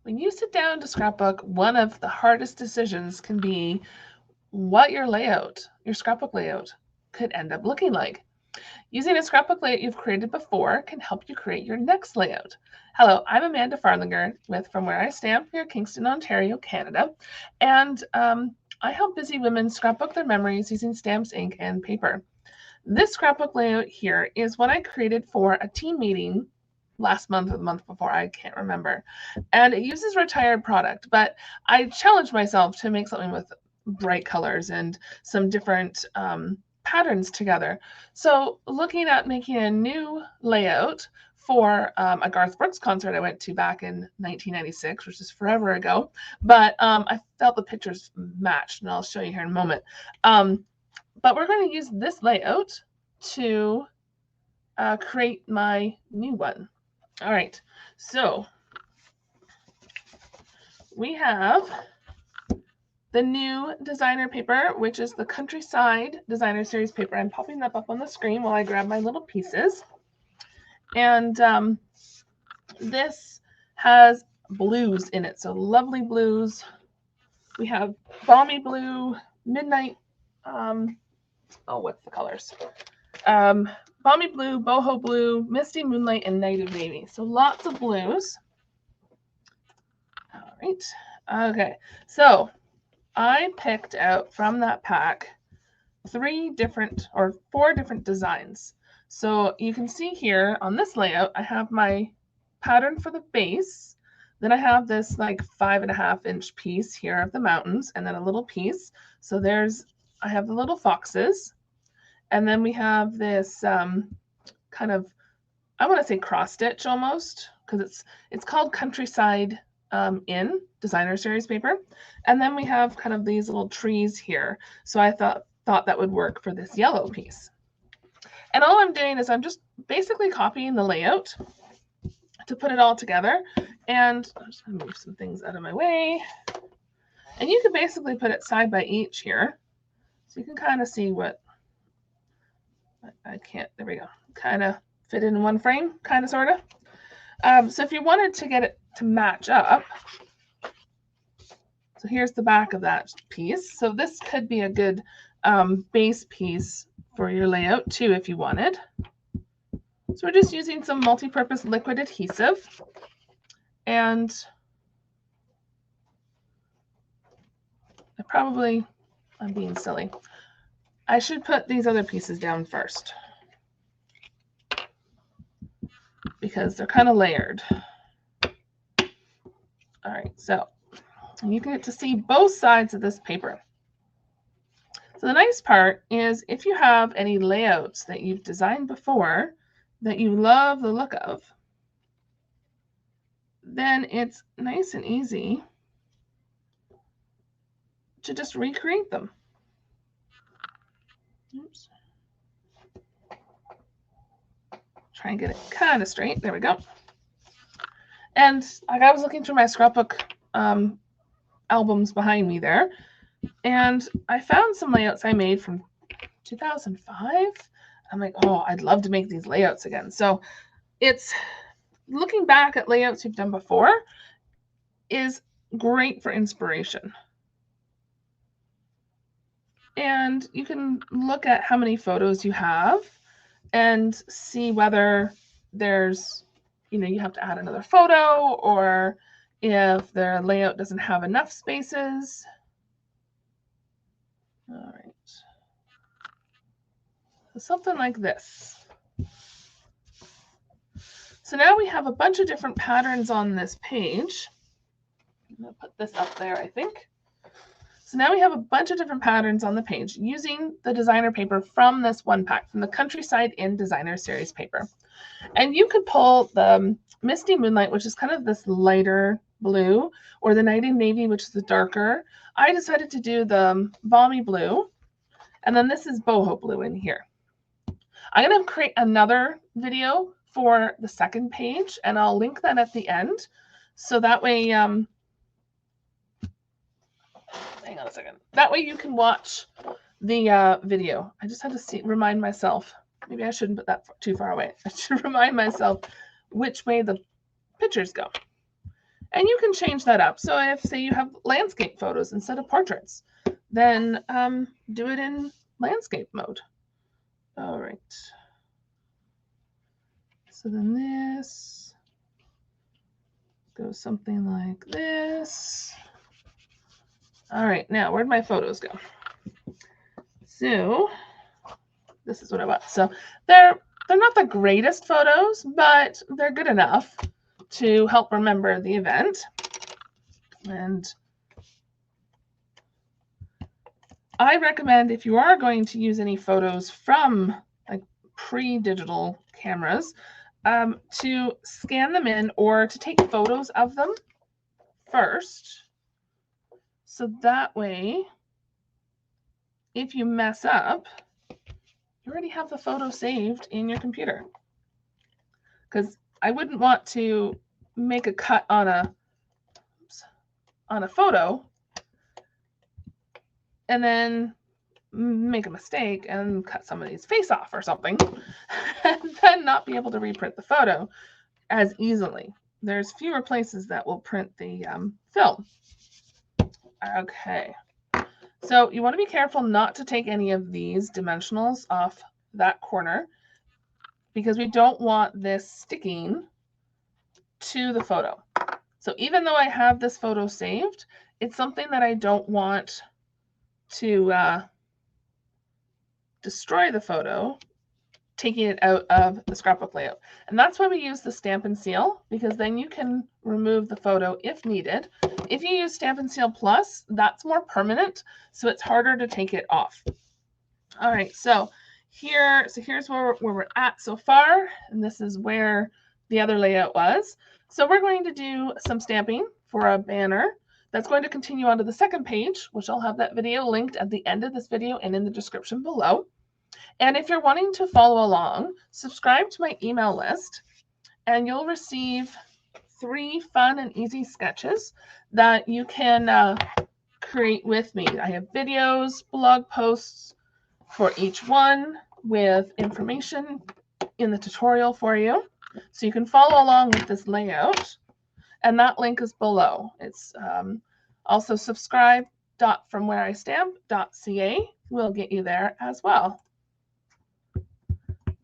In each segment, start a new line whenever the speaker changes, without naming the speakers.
When you sit down to scrapbook, one of the hardest decisions can be what your layout, your scrapbook layout, could end up looking like. Using a scrapbook layout you've created before can help you create your next layout. Hello, I'm Amanda Farlinger with From Where I Stamp here, Kingston, Ontario, Canada. And I help busy women scrapbook their memories using stamps, ink, and paper. This scrapbook layout here is what I created for a team meeting last month or the month before, I can't remember. And it uses retired product, but I challenged myself to make something with bright colors and some different patterns together. So looking at making a new layout for a Garth Brooks concert I went to back in 1996, which is forever ago, but I felt the pictures matched, and I'll show you here in a moment. But we're going to use this layout to create my new one. All right, so we have the new designer paper, which is the Countryside Designer Series paper. I'm popping that up on the screen while I grab my little pieces. And this has blues in it, so lovely blues. We have balmy blue, midnight, what's the colors? Balmy blue, boho blue, misty moonlight, and night of navy. So lots of blues. All right. Okay. So I picked out from that pack 4 different designs. So you can see here on this layout, I have my pattern for the base. Then I have this like 5.5-inch piece here of the mountains, and then a little piece. So I have the little foxes. And then we have this kind of, I want to say cross stitch almost, because it's called Countryside in Designer Series paper. And then we have kind of these little trees here. So I thought that would work for this yellow piece. And all I'm doing is I'm just basically copying the layout to put it all together. And I'm just going to move some things out of my way. And you can basically put it side by each here. So you can kind of see what I can't, there we go, kind of fit in one frame, kind of, sort of. So if you wanted to get it to match up, so here's the back of that piece. So this could be a good base piece for your layout too, if you wanted. So we're just using some multi-purpose liquid adhesive, and I'm being silly. I should put these other pieces down first because they're kind of layered. All right, so you get to see both sides of this paper. So the nice part is if you have any layouts that you've designed before that you love the look of, then it's nice and easy to just recreate them. Oops. Try and get it kind of straight. There we go. And like, I was looking through my scrapbook albums behind me there, and I found some layouts I made from 2005. I'm like, oh, I'd love to make these layouts again. So it's looking back at layouts you've done before is great for inspiration. And you can look at how many photos you have and see whether there's, you have to add another photo, or if the layout doesn't have enough spaces. All right. So something like this. So now we have a bunch of different patterns on this page. I'm going to put this up there, I think. So now we have a bunch of different patterns on the page using the designer paper from this one pack, from the Countryside in Designer Series paper. And you could pull the Misty Moonlight, which is kind of this lighter blue, or the Night and Navy, which is the darker. I decided to do the Balmy Blue, and then this is Boho Blue in here. I'm going to create another video for the second page, and I'll link that at the end. So that way, hang on a second. That way you can watch the video. I just had to remind myself. Maybe I shouldn't put that too far away. I should remind myself which way the pictures go. And you can change that up. So if, say, you have landscape photos instead of portraits, then do it in landscape mode. All right. So then this goes something like this. All right, now where'd my photos go? So this is what I want. So they're not the greatest photos, but they're good enough to help remember the event. And I recommend, if you are going to use any photos from like pre-digital cameras, to scan them in or to take photos of them first. So that way, if you mess up, you already have the photo saved in your computer. Because I wouldn't want to make a cut on a photo and then make a mistake and cut somebody's face off or something and then not be able to reprint the photo as easily. There's fewer places that will print the film. Okay, so you want to be careful not to take any of these dimensionals off that corner because we don't want this sticking to the photo. So even though I have this photo saved, it's something that I don't want to destroy the photo, taking it out of the scrapbook layout. And that's why we use the Stamp and Seal, because then you can remove the photo if needed. If you use Stamp and Seal Plus, that's more permanent, so it's harder to take it off. All right, so here's where we're at so far, and this is where the other layout was. So we're going to do some stamping for a banner that's going to continue onto the second page, which I'll have that video linked at the end of this video and in the description below. And if you're wanting to follow along, subscribe to my email list and you'll receive 3 fun and easy sketches that you can create with me. I have videos, blog posts for each one with information in the tutorial for you. So you can follow along with this layout. And that link is below. It's also subscribe.fromwhereistamp.ca will get you there as well.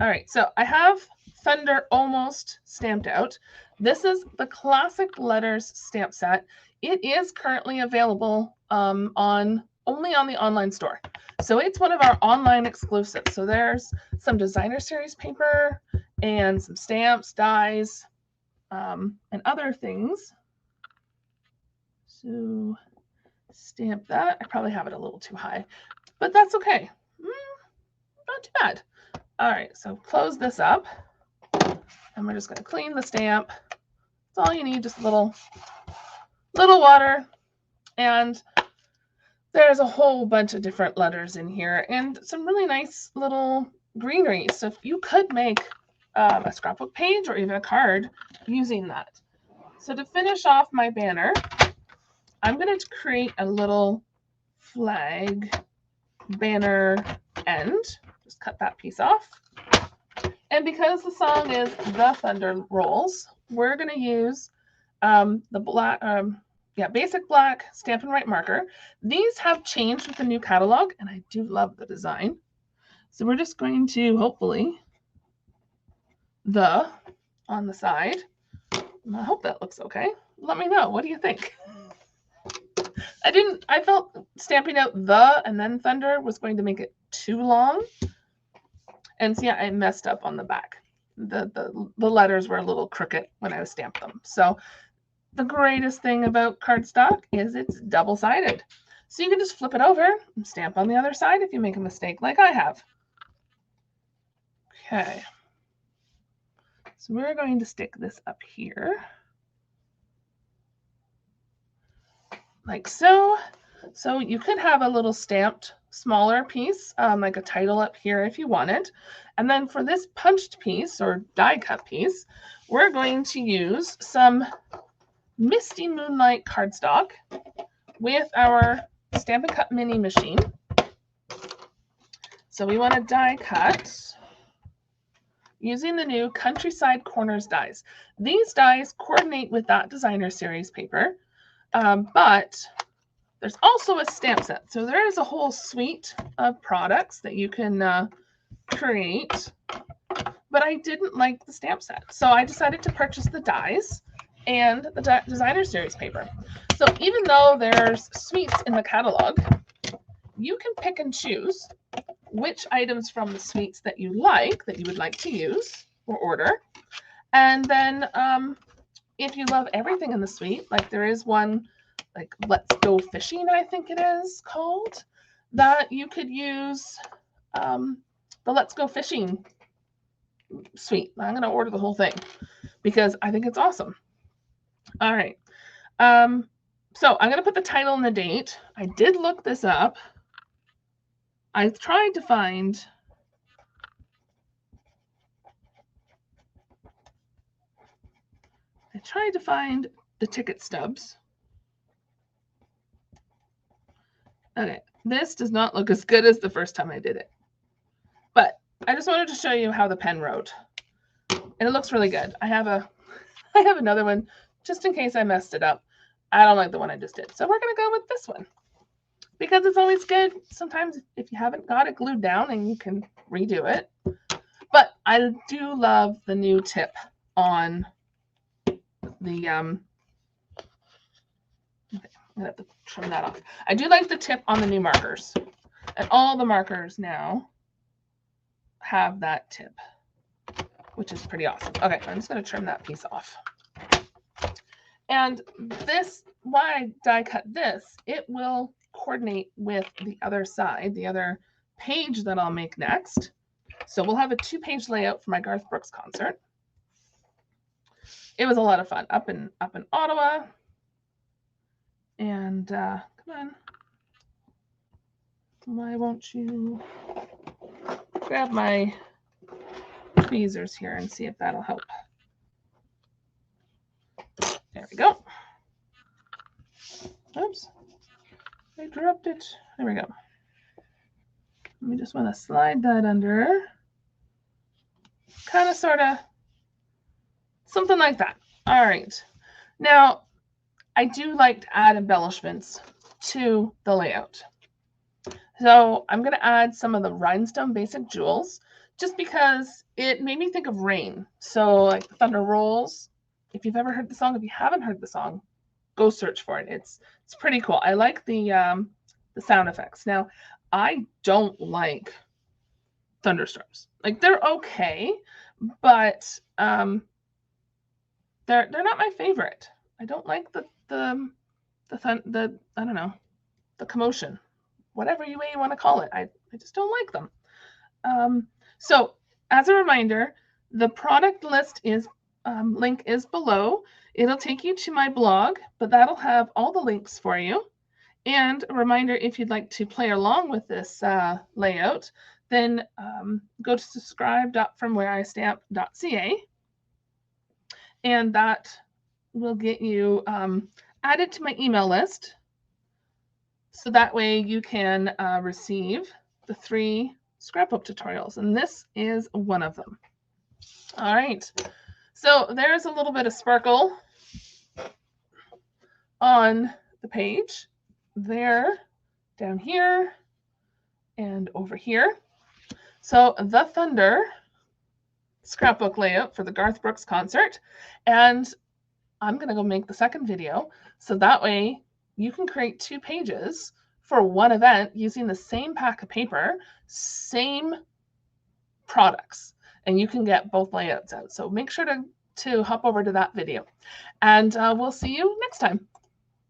All right, so I have Thunder almost stamped out. This is the classic letters stamp set. It is currently available only on the online store. So it's one of our online exclusives. So there's some designer series paper and some stamps, dies, and other things. So stamp that. I probably have it a little too high, but that's okay. Not too bad. All right, so close this up, and we're just going to clean the stamp. That's all you need, just a little water, and there's a whole bunch of different letters in here and some really nice little greenery. So you could make a scrapbook page or even a card using that. So to finish off my banner, I'm going to create a little flag banner end. Just cut that piece off. And because the song is The Thunder Rolls, we're going to use the black, basic black Stampin' Write marker. These have changed with the new catalog, and I do love the design. So we're just going to, hopefully, the on the side. I hope that looks okay. Let me know. What do you think? I felt stamping out the and then thunder was going to make it too long. And see, I messed up on the back. The letters were a little crooked when I stamped them. So the greatest thing about cardstock is it's double-sided. So you can just flip it over and stamp on the other side if you make a mistake like I have. Okay. So we're going to stick this up here. Like so. So you could have a little stamped smaller piece, like a title up here if you wanted. And then for this punched piece or die cut piece, we're going to use some Misty Moonlight cardstock with our Stampin' Cut mini machine. So we want to die cut using the new Countryside Corners dies. These dies coordinate with that designer series paper, but there's also a stamp set. So there is a whole suite of products that you can create, but I didn't like the stamp set. So I decided to purchase the dies and the designer series paper. So even though there's suites in the catalog, you can pick and choose which items from the suites that you would like to use or order. And then if you love everything in the suite, like there is one, like Let's Go Fishing, I think it is called, that you could use the Let's Go Fishing suite. I'm going to order the whole thing because I think it's awesome. All right. So I'm going to put the title and the date. I did look this up. I tried to find the ticket stubs. Okay, this does not look as good as the first time I did it, but I just wanted to show you how the pen wrote, and it looks really good. I have another one just in case I messed it up. I don't like the one I just did, so we're gonna go with this one because it's always good sometimes if you haven't got it glued down and you can redo it. But I do love the new tip on the okay, I'm gonna have to trim that off. I do like the tip on the new markers, and all the markers now have that tip, which is pretty awesome. Okay, I'm just going to trim that piece off. And this, why I die cut this, it will coordinate with the other side, the other page that I'll make next. So we'll have a 2-page layout for my Garth Brooks concert. It was a lot of fun up in Ottawa. And come on, why won't you grab my tweezers here and see if that'll help? There we go. Oops, I dropped it. There we go. We just want to slide that under, kind of, sort of, something like that. All right. Now, I do like to add embellishments to the layout. So I'm going to add some of the rhinestone basic jewels just because it made me think of rain. So like the Thunder Rolls, if you've ever heard the song, if you haven't heard the song, go search for it. It's pretty cool. I like the sound effects. Now, I don't like thunderstorms. Like they're okay, but they're not my favorite. I don't like the I don't know, the commotion, whatever way you want to call it. I just don't like them. So as a reminder, the product list is link is below. It'll take you to my blog, but that'll have all the links for you. And a reminder, if you'd like to play along with this layout, then go to subscribe.fromwhereistamp.ca, and that will get you added to my email list. So that way you can receive the 3 scrapbook tutorials, and this is one of them. All right, so there's a little bit of sparkle on the page there, down here, and over here. So the Thunder scrapbook layout for the Garth Brooks concert, and I'm going to go make the second video so that way you can create 2 pages for one event using the same pack of paper, same products, and you can get both layouts out. So make sure to hop over to that video, and we'll see you next time.